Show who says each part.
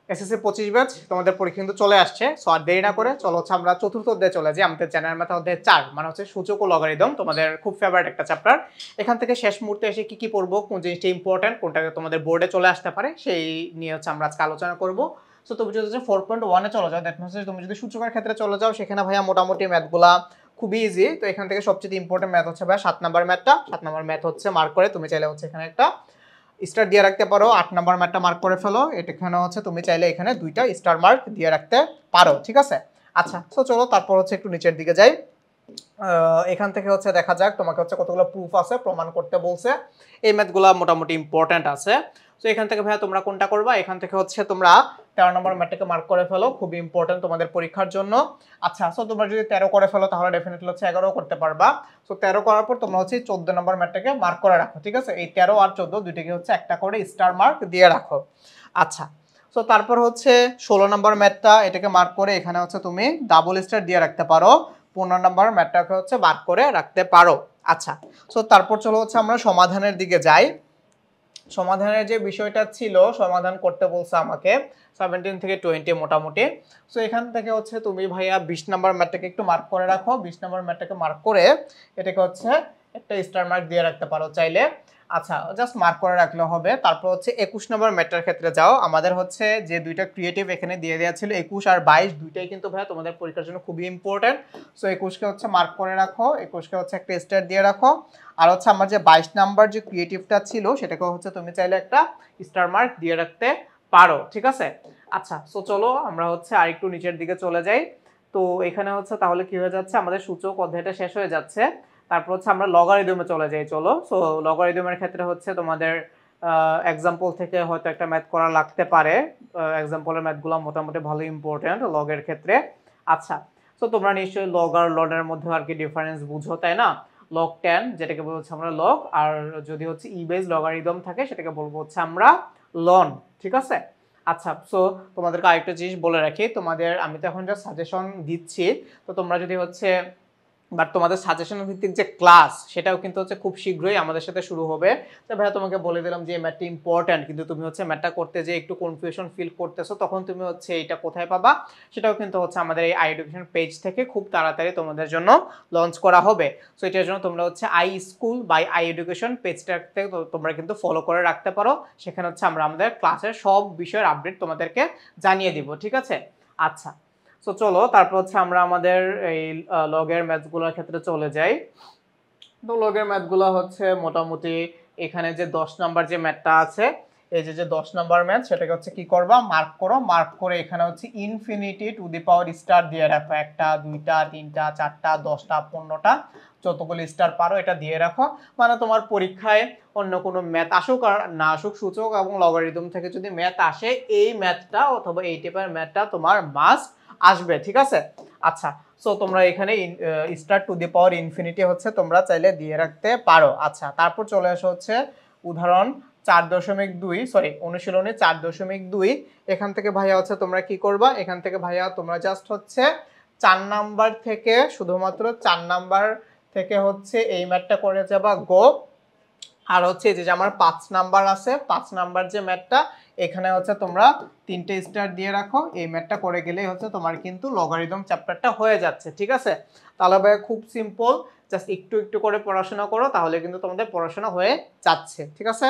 Speaker 1: SSC 25 batch তোমাদের পরীক্ষা কিন্তু চলে আসছে। সো আর দেরি না করে চলো হচ্ছে আমরা চতুর্থ অধ্যায়ে চলে যাই। আমাদের জেনারেল ম্যাথ অধ্যায় 4 মানে হচ্ছে সূচক ও লগারিদম, তোমাদের খুব ফেভারিট একটা চ্যাপ্টার। এখান থেকে শেষ মুহূর্তে এসে কি কি পড়বো, কোন জিনিসটা ইম্পর্টেন্ট, কোনটা তোমাদের বোর্ডে চলে আসতে পারে, সেই নিয়ে হচ্ছে আমরা আজকে আলোচনা করব। সো তুমি যদি 4.1 এ চলে যাও, দ্যাট মিন্স তুমি যদি সূচকের ক্ষেত্রে চলে যাও, সেখানে ভাইয়া মোটামুটি ম্যাথগুলা খুবই ইজি। তো এখান থেকে সবচেয়ে ইম্পর্টেন্ট ম্যাথ হচ্ছে ভাইয়া 7 নাম্বার ম্যাথটা। 7 নাম্বার ম্যাথ হচ্ছে মার্ক করে তুমি চাইলে হচ্ছে এখানে একটা স্টার দিয়ে রাখতে পারো। 8 নাম্বার ম্যাথটা মার্ক করে ফেলো, এখানে হচ্ছে তুমি চাইলে এখানে দুইটা স্টার মার্ক দিয়ে রাখতে পারো, ঠিক আছে। আচ্ছা, তো চলো তারপর হচ্ছে একটু নিচের দিকে যাই। এখান থেকে হচ্ছে দেখা যাক তোমাকে হচ্ছে কতগুলো প্রুফ আছে, প্রমাণ করতে বলছে। এই ম্যাথগুলো মোটামুটি ইম্পর্টেন্ট আছে। তো এখান থেকে ভাইয়া তোমরা কোনটা করবা, এখান থেকে হচ্ছে তোমরা 13 নম্বর ম্যাথটাকে মার্ক করে ফেলো, খুবই ইম্পর্টেন্ট তোমাদের পরীক্ষার জন্য। আচ্ছা, সো তোমরা যদি 13 করে ফেলো তাহলে ডেফিনেটলি হচ্ছে 11 করতে পারবা। সো 13 করার পর তোমরা হচ্ছে 14 নম্বর ম্যাথটাকে মার্ক করে রাখো, ঠিক আছে। এই 13 আর 14 দুইটাকে হচ্ছে একটা করে স্টার মার্ক দিয়ে রাখো। আচ্ছা, সো তারপর হচ্ছে 16 নম্বর ম্যাথটা, এটাকে মার্ক করে এখানে হচ্ছে তুমি ডাবল স্টার দিয়ে রাখতে পারো। 15 নম্বর ম্যাথটাকে হচ্ছে মার্ক করে রাখতে পারো। আচ্ছা, সো তারপর চলো হচ্ছে আমরা সমাধানের দিকে যাই। সমাধানের যে বিষয়টা ছিল, সমাধান করতে বলছে আমাকে 17 থেকে 20 মোটামুটি। সো এখান থেকে হচ্ছে তুমি ভাইয়া 20 নাম্বার ম্যাথটাকে একটু মার্ক করে রাখো। 20 নাম্বার ম্যাথটাকে মার্ক করে এটাকে হচ্ছে একটা স্টার মার্ক দিয়ে রাখতে পারো চাইলে। আচ্ছা, জাস্ট মার্ক করে রাখলে হবে। তারপর হচ্ছে 21 নম্বর ম্যাথটার ক্ষেত্রে যাও। আমাদের হচ্ছে যে দুইটা ক্রিয়েটিভ এখানে দিয়ে দেওয়া ছিল 21 আর 22, দুইটাই কিন্তু ভাইয়া তোমাদের পরীক্ষার জন্য খুবই ইম্পর্টেন্ট। সো 21কে হচ্ছে মার্ক করে রাখো, 21কে হচ্ছে একটা স্টার দিয়ে রাখো। আর হচ্ছে আমার যে 22 নাম্বার যে ক্রিয়েটিভটা ছিল সেটাকে হচ্ছে তুমি চাইলে একটা স্টার মার্ক দিয়ে রাখতে পারো, ঠিক আছে। আচ্ছা, সো চলো আমরা হচ্ছে আরেকটু নিচের দিকে চলে যাই। তো এখানে হচ্ছে তাহলে কি হয়ে যাচ্ছে, আমাদের সূচক অধ্যায়টা শেষ হয়ে যাচ্ছে। তারপর হচ্ছে আমরা লগারিদমে চলে যাই, চলো। সো লগারিদমের ক্ষেত্রে হচ্ছে তোমাদের এক্সাম্পল থেকে হয়তো একটা ম্যাথ করা লাগতে পারে। এক্সাম্পলের ম্যাথগুলো মোটামুটি ভালো ইম্পর্টেন্ট লগের ক্ষেত্রে। আচ্ছা, সো তোমরা নিশ্চয়ই লগ আর লনের মধ্যে আর কি ডিফারেন্স বুঝো, তাই না। লগ 10 যেটাকে বলছি আমরা লগ, আর যদি হচ্ছে ই বেস লগারিদম থাকে সেটাকে বলবো হচ্ছে আমরা লন, ঠিক আছে। আচ্ছা, সো তোমাদেরকে আরেকটা জিনিস বলে রাখি, তোমাদের আমি তো এখন যা সাজেশন দিচ্ছি, তো তোমরা যদি হচ্ছে বাট তোমাদের সাজেশন ভিত্তিক যে ক্লাস সেটাও কিন্তু হচ্ছে খুব শীঘ্রই আমাদের সাথে শুরু হবে। তো ভাইয়া তোমাকে বলে দিলাম যে ম্যাথটা ইম্পর্টেন্ট, কিন্তু তুমি হচ্ছে ম্যাথটা করতে যে একটু কনফিউশন ফিল করতেছো, তখন তুমি হচ্ছে এটা কোথায় পাবা, সেটাও কিন্তু হচ্ছে আমাদের এই আই এডুকেশন পেজ থেকে খুব তাড়াতাড়ি তোমাদের জন্য লঞ্চ করা হবে। সো এটার জন্য তোমরা হচ্ছে I school by I education পেজটাতে তোমরা কিন্তু ফলো করে রাখতে পারো। সেখানে হচ্ছে আমরা আমাদের ক্লাসের সব বিষয়ের আপডেট তোমাদেরকে জানিয়ে দিব, ঠিক আছে। আচ্ছা, সো চলো তারপর হচ্ছে আমরা আমাদের এই লগের ম্যাথগুলোর ক্ষেত্রে চলে যাই। তো লগের ম্যাথগুলো হচ্ছে মোটামুটি এখানে যে 10 নাম্বার যে ম্যাথটা আছে, এই যে 10 নাম্বার ম্যাথ, সেটাকে হচ্ছে কি করবা, মার্ক করো। মার্ক করে এখানে হচ্ছে infinity to the power star দিয়ে রাখো, একটা দুইটা তিনটা চারটা 10টা 15টা যতগুলো স্টার পারো এটা দিয়ে রাখো। মানে তোমার পরীক্ষায় অন্য কোনো ম্যাথ আসুক আর না আসুক, সূচক এবং লগারিদম থেকে যদি ম্যাথ আসে, এই ম্যাথটা অথবা এই টাইপের ম্যাথটা তোমার মাস্ট আসবে, ঠিক আছে। আচ্ছা, সো তোমরা এখানে star to the power infinity হচ্ছে তোমরা চাইলে দিয়ে রাখতে পারো। আচ্ছা, তারপর চলে আসো হচ্ছে উদাহরণ 4.2, সরি অনুশীলনী 4.2। এখান থেকে ভাইয়া হচ্ছে তোমরা কি করবা, এখান থেকে ভাইয়া তোমরা জাস্ট হচ্ছে 4 নাম্বার থেকে, শুধুমাত্র 4 নাম্বার থেকে হচ্ছে এই ম্যাথটা করে যাবা গো। আর হচ্ছে যে আমার 5 নাম্বার আছে, 5 নাম্বার যে ম্যাথটা, এখানে হচ্ছে তোমরা 3টে স্টার দিয়ে রাখো। এই ম্যাথটা করে গেলেই হচ্ছে তোমার কিন্তু লগারিদম চ্যাপ্টারটা হয়ে যাচ্ছে, ঠিক আছে। তাহলে ভাই খুব সিম্পল, জাস্ট একটু একটু করে পড়াশোনা করো, তাহলে কিন্তু তোমাদের পড়াশোনা হয়ে যাচ্ছে, ঠিক আছে।